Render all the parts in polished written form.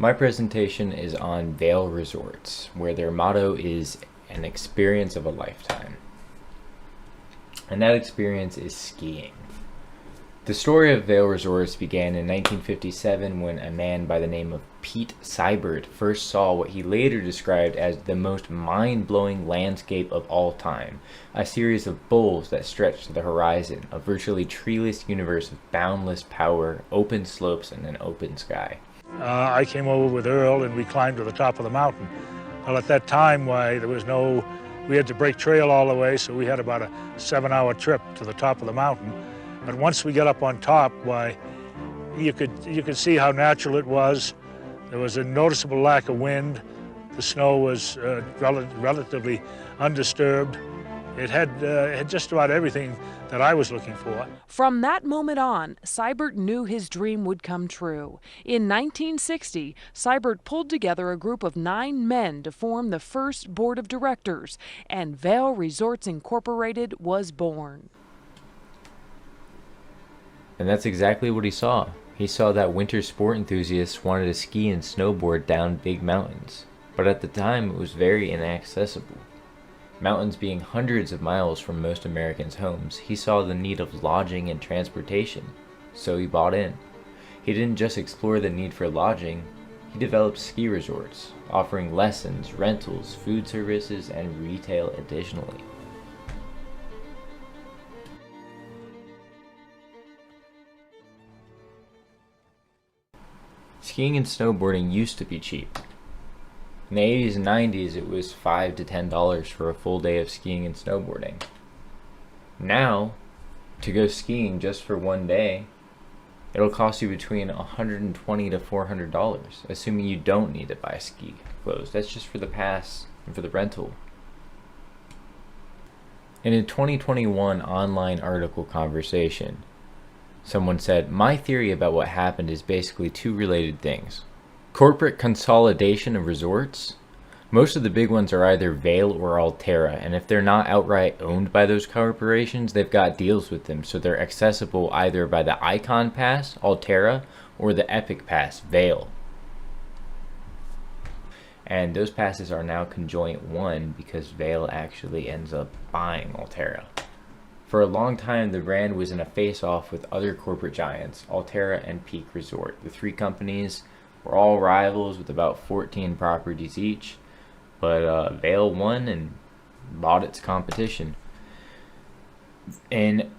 My presentation is on Vail Resorts, where their motto is an experience of a lifetime. And that experience is skiing. The story of Vail Resorts began in 1957 when a man by the name of Pete Seibert first saw what he later described as the most mind-blowing landscape of all time, a series of bowls that stretched to the horizon, a virtually treeless universe of boundless power, open slopes, and an open sky. I came over with Earl and we climbed to the top of the mountain. Well, at that time, we had to break trail all the way, so we had about a 7-hour trip to the top of the mountain. But once we got up on top, you could see how natural it was. There was a noticeable lack of wind. The snow was relatively undisturbed. It had just about everything that I was looking for. From that moment on, Seibert knew his dream would come true. In 1960, Seibert pulled together a group of 9 men to form the first board of directors, and Vail Resorts Incorporated was born. And that's exactly what he saw. He saw that winter sport enthusiasts wanted to ski and snowboard down big mountains, but at the time it was very inaccessible. Mountains being hundreds of miles from most Americans' homes, he saw the need of lodging and transportation, so he bought in. He didn't just explore the need for lodging, he developed ski resorts, offering lessons, rentals, food services, and retail additionally. Skiing and snowboarding used to be cheap. In the 80s and 90s, it was $5 to $10 for a full day of skiing and snowboarding. Now, to go skiing just for one day, it'll cost you between $120 to $400, assuming you don't need to buy ski clothes. That's just for the pass and for the rental. In a 2021 online article conversation, someone said, "My theory about what happened is basically 2 related things. Corporate consolidation of resorts. Most of the big ones are either Vail or Alterra, and if they're not outright owned by those corporations, they've got deals with them, so they're accessible either by the Icon Pass, Alterra, or the Epic Pass, Vail. And those passes are now conjoint one because Vail actually ends up buying Alterra. For a long time, the brand was in a face-off with other corporate giants, Alterra and Peak Resort. The 3 companies were all rivals with about 14 properties each, but Vail won and bought its competition. In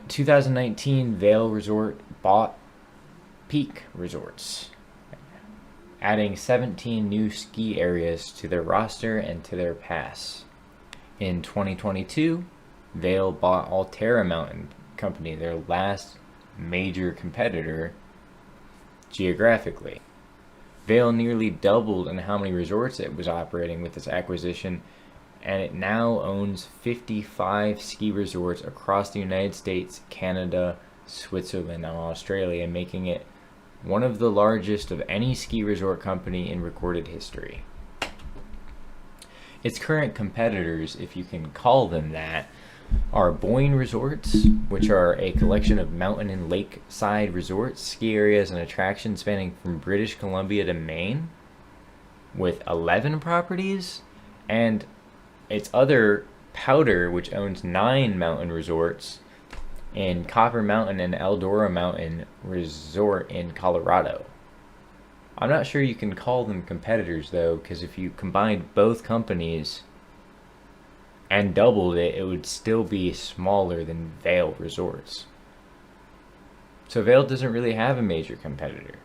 2019, Vail Resort bought Peak Resorts, adding 17 new ski areas to their roster and to their pass. In 2022, Vail bought Alterra Mountain Company, their last major competitor geographically. Vail nearly doubled in how many resorts it was operating with this acquisition, and it now owns 55 ski resorts across the United States, Canada, Switzerland, and Australia, making it one of the largest of any ski resort company in recorded history. Its current competitors, if you can call them that, are Boyne Resorts, which are a collection of mountain and lakeside resorts, ski areas, and attractions spanning from British Columbia to Maine, with 11 properties, and its other Powder, which owns 9 mountain resorts in Copper Mountain and Eldora Mountain Resort in Colorado. I'm not sure you can call them competitors, though, because if you combined both companies and doubled it, it would still be smaller than Vail Resorts. So Vail doesn't really have a major competitor.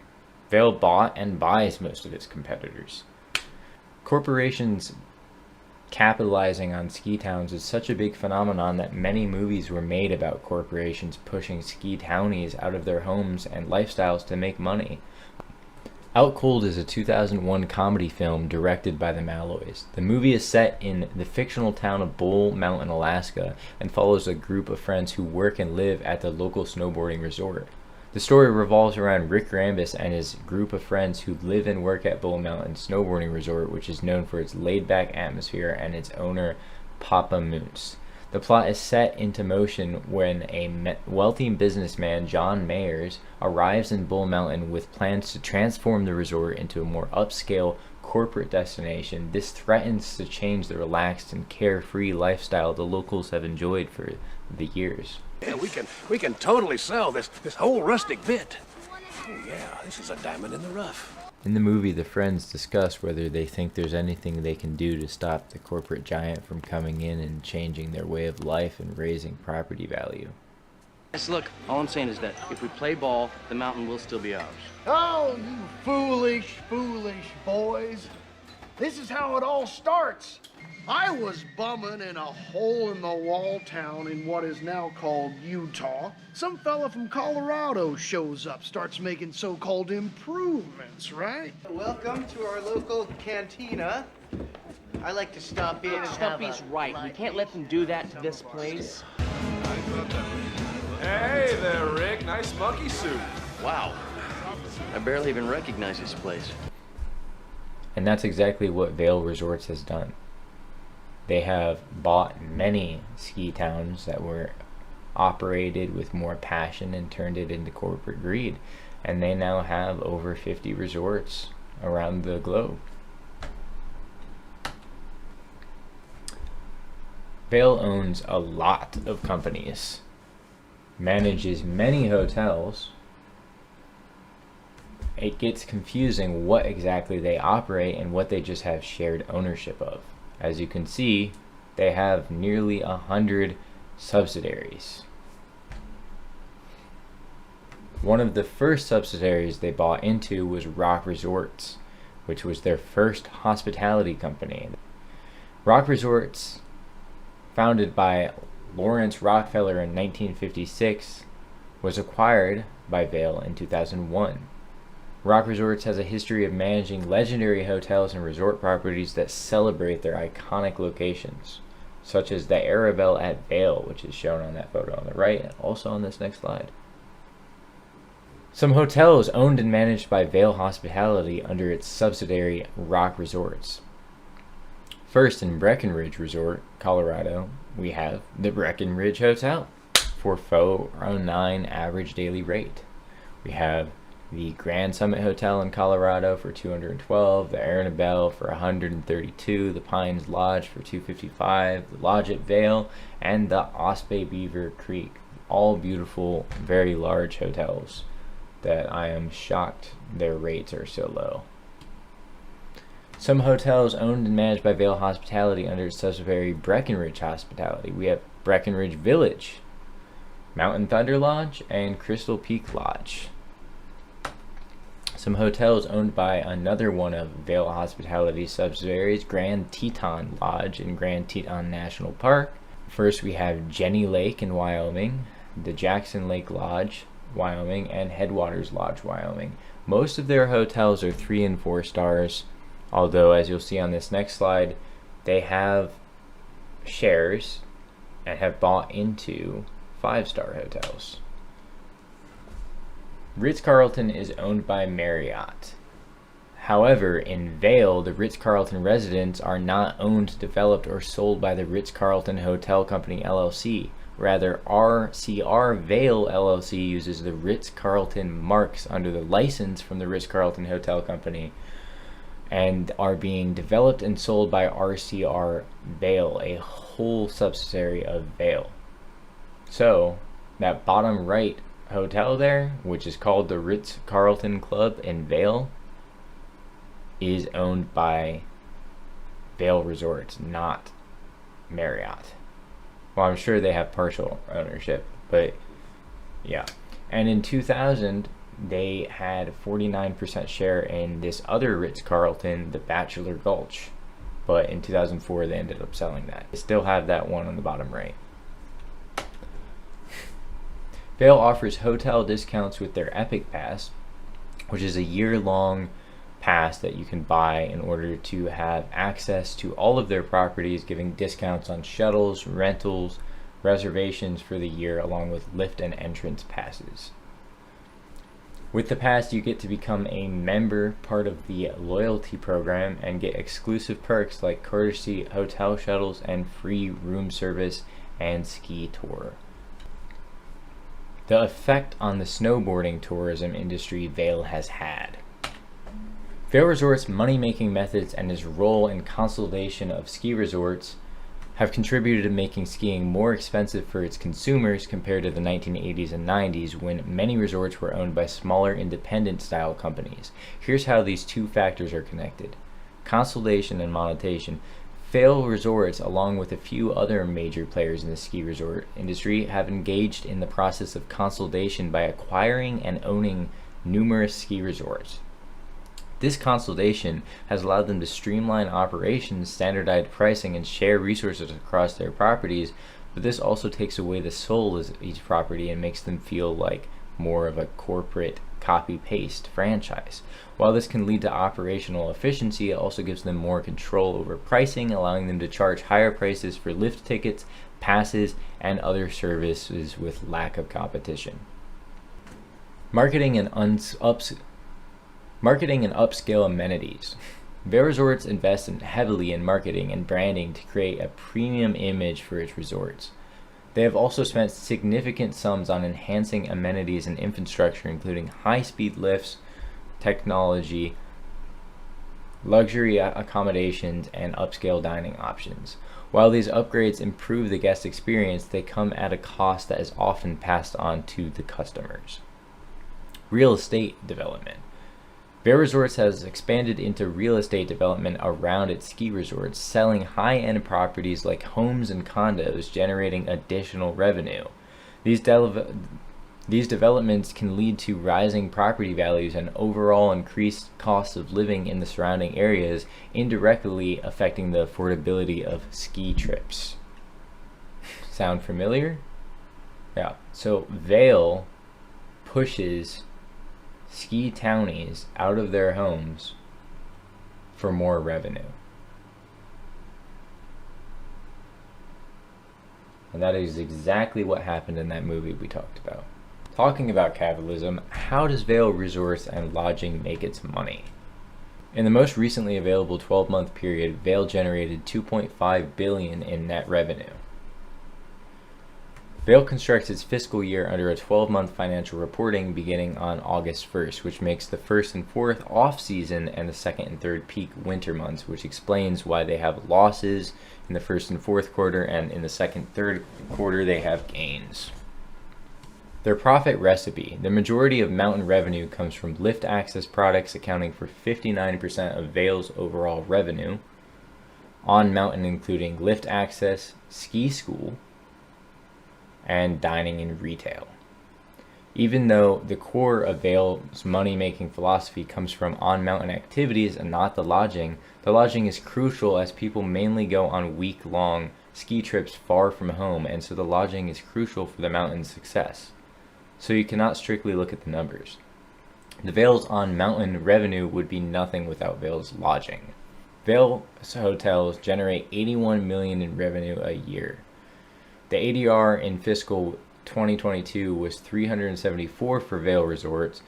Vail bought and buys most of its competitors. Corporations capitalizing on ski towns is such a big phenomenon that many movies were made about corporations pushing ski townies out of their homes and lifestyles to make money. Out Cold is a 2001 comedy film directed by the Malloys. The movie is set in the fictional town of Bull Mountain, Alaska, and follows a group of friends who work and live at the local snowboarding resort. The story revolves around Rick Rambis and his group of friends who live and work at Bull Mountain Snowboarding Resort, which is known for its laid-back atmosphere, and its owner, Papa Moose. The plot is set into motion when a wealthy businessman, John Mayers, arrives in Bull Mountain with plans to transform the resort into a more upscale corporate destination. This threatens to change the relaxed and carefree lifestyle the locals have enjoyed for the years. Yeah, we can totally sell this whole rustic bit. Oh yeah, this is a diamond in the rough. In the movie, the friends discuss whether they think there's anything they can do to stop the corporate giant from coming in and changing their way of life and raising property value. Yes, look, all I'm saying is that if we play ball, the mountain will still be ours. Oh, you foolish, foolish boys. This is how it all starts. I was bumming in a hole-in-the-wall town in what is now called Utah. Some fella from Colorado shows up, starts making so-called improvements, right? Welcome to our local cantina. I like to stop in and have Stumpy's right. We can't let them do that to this place. Hey there, Rick. Nice monkey suit. Wow. I barely even recognize this place. And that's exactly what Vail Resorts has done. They have bought many ski towns that were operated with more passion and turned it into corporate greed. And they now have over 50 resorts around the globe. Vail owns a lot of companies, manages many hotels. It gets confusing what exactly they operate and what they just have shared ownership of. As you can see, they have nearly 100 subsidiaries. One of the first subsidiaries they bought into was Rock Resorts, which was their first hospitality company. Rock Resorts, founded by Lawrence Rockefeller in 1956, was acquired by Vail in 2001. Rock Resorts has a history of managing legendary hotels and resort properties that celebrate their iconic locations, such as the Arabelle at Vail, which is shown on that photo on the right and also on this next slide. Some hotels owned and managed by Vail Hospitality under its subsidiary Rock Resorts. First, in Breckenridge Resort, Colorado, we have the Breckenridge Hotel for $409 average daily rate. We have the Grand Summit Hotel in Colorado for $212, the Arabelle for $132, the Pines Lodge for $255, the Lodge at Vail, and the Osprey Beaver Creek. All beautiful, very large hotels that I am shocked their rates are so low. Some hotels owned and managed by Vail Hospitality under its subsidiary Breckenridge Hospitality. We have Breckenridge Village, Mountain Thunder Lodge, and Crystal Peak Lodge. Some hotels owned by another one of Vail Hospitality's subsidiaries, Grand Teton Lodge in Grand Teton National Park. First, we have Jenny Lake in Wyoming, the Jackson Lake Lodge, Wyoming, and Headwaters Lodge, Wyoming. Most of their hotels are 3 and 4 stars, although as you'll see on this next slide, they have shares and have bought into 5-star hotels. Ritz-Carlton is owned by Marriott. However, in Vail, the Ritz-Carlton residents are not owned, developed, or sold by the Ritz-Carlton Hotel Company LLC. Rather, RCR Vail LLC uses the Ritz-Carlton marks under the license from the Ritz-Carlton Hotel Company and are being developed and sold by RCR Vail, a whole subsidiary of Vail. So, that bottom right hotel there, which is called the Ritz-Carlton Club in Vail, is owned by Vail Resorts, not Marriott. Well, I'm sure they have partial ownership, but yeah. And in 2000, they had 49% share in this other Ritz-Carlton, the Bachelor Gulch. But in 2004, they ended up selling that. They still have that one on the bottom right. Vail offers hotel discounts with their Epic Pass, which is a year-long pass that you can buy in order to have access to all of their properties, giving discounts on shuttles, rentals, reservations for the year, along with lift and entrance passes. With the pass, you get to become a member, part of the loyalty program, and get exclusive perks like courtesy hotel shuttles and free room service and ski tour. The effect on the snowboarding tourism industry Vail has had. Vail Resort's money-making methods and its role in consolidation of ski resorts have contributed to making skiing more expensive for its consumers compared to the 1980s and 90s, when many resorts were owned by smaller independent-style companies. Here's how these two factors are connected: consolidation and monetization. Vail Resorts, along with a few other major players in the ski resort industry, have engaged in the process of consolidation by acquiring and owning numerous ski resorts. This consolidation has allowed them to streamline operations, standardize pricing, and share resources across their properties, but this also takes away the soul of each property and makes them feel like more of a corporate copy-paste franchise. While this can lead to operational efficiency, it also gives them more control over pricing, allowing them to charge higher prices for lift tickets, passes, and other services with lack of competition. Marketing and upscale amenities. Vail Resorts invests heavily in marketing and branding to create a premium image for its resorts. They have also spent significant sums on enhancing amenities and infrastructure, including high-speed lifts, technology, luxury accommodations, and upscale dining options. While these upgrades improve the guest experience, they come at a cost that is often passed on to the customers. Real estate development. Vail Resorts has expanded into real estate development around its ski resorts, selling high-end properties like homes and condos, generating additional revenue. These developments can lead to rising property values and overall increased costs of living in the surrounding areas, indirectly affecting the affordability of ski trips. Sound familiar? Yeah. So Vail pushes ski townies out of their homes for more revenue. And that is exactly what happened in that movie we talked about. Talking about capitalism, how does Vail Resorts and Lodging make its money? In the most recently available 12-month period, Vail generated $2.5 billion in net revenue. Vail constructs its fiscal year under a 12-month financial reporting beginning on August 1st, which makes the first and fourth off-season and the second and third peak winter months, which explains why they have losses in the first and fourth quarter, and in the second and third quarter they have gains. Their profit recipe. The majority of mountain revenue comes from lift access products, accounting for 59% of Vail's overall revenue. On mountain, including lift access, ski school, and dining and retail. Even though the core of Vail's money-making philosophy comes from on-mountain activities and not the lodging is crucial, as people mainly go on week-long ski trips far from home, and so the lodging is crucial for the mountain's success. So you cannot strictly look at the numbers. The Vail's on-mountain revenue would be nothing without Vail's lodging. Vail's hotels generate $81 million in revenue a year. The ADR in fiscal 2022 was $374 for Vail Resorts,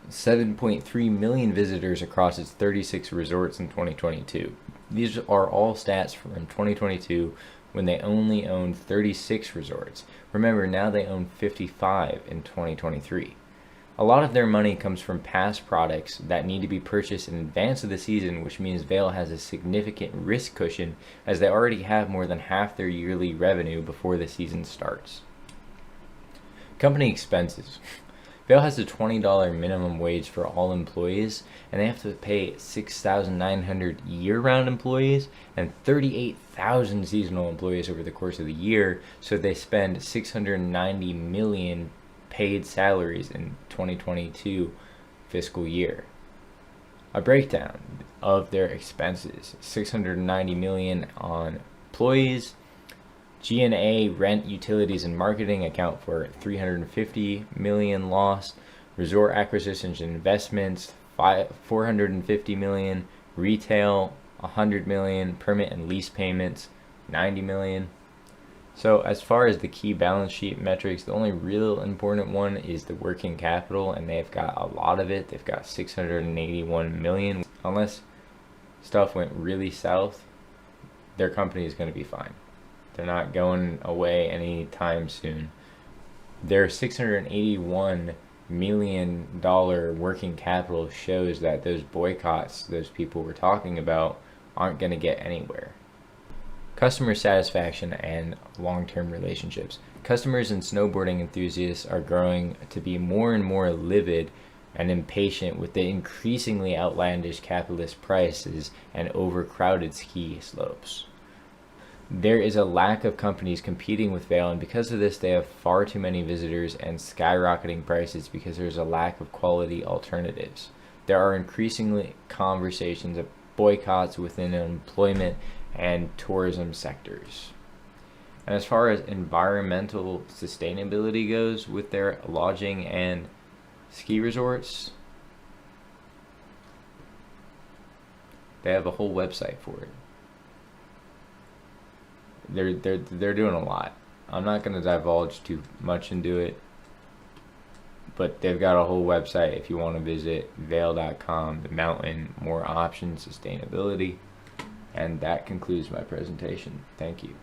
7.3 million visitors across its 36 resorts in 2022. These are all stats from 2022, when they only owned 36 resorts. Remember, now they own 55 in 2023. A lot of their money comes from past products that need to be purchased in advance of the season, which means Vail has a significant risk cushion, as they already have more than half their yearly revenue before the season starts. Company expenses. Vail has a $20 minimum wage for all employees, and they have to pay 6,900 year-round employees and 38,000 seasonal employees over the course of the year, so they spend $690 million paid salaries in 2022 fiscal year. A breakdown of their expenses: $690 million on employees. G&A, rent, utilities, and marketing account for $350 million loss. Resort acquisitions and investments, $450 million. Retail, $100 million. Permit and lease payments, $90 million. So as far as the key balance sheet metrics, the only real important one is the working capital, and they've got a lot of it. They've got $681 million. Unless stuff went really south, their company is going to be fine. They're not going away anytime soon. Their $681 million working capital shows that those boycotts those people were talking about aren't going to get anywhere. Customer satisfaction and long-term relationships. Customers and snowboarding enthusiasts are growing to be more and more livid and impatient with the increasingly outlandish capitalist prices and overcrowded ski slopes. There is a lack of companies competing with Vail, and because of this they have far too many visitors and skyrocketing prices because there's a lack of quality alternatives. There are increasingly conversations of boycotts within employment and tourism sectors. And as far as environmental sustainability goes with their lodging and ski resorts, they have a whole website for it. They're doing a lot. I'm not going to divulge too much into it, but they've got a whole website if you want to visit. Vail.com, the mountain, more options, sustainability. And that concludes my presentation. Thank you.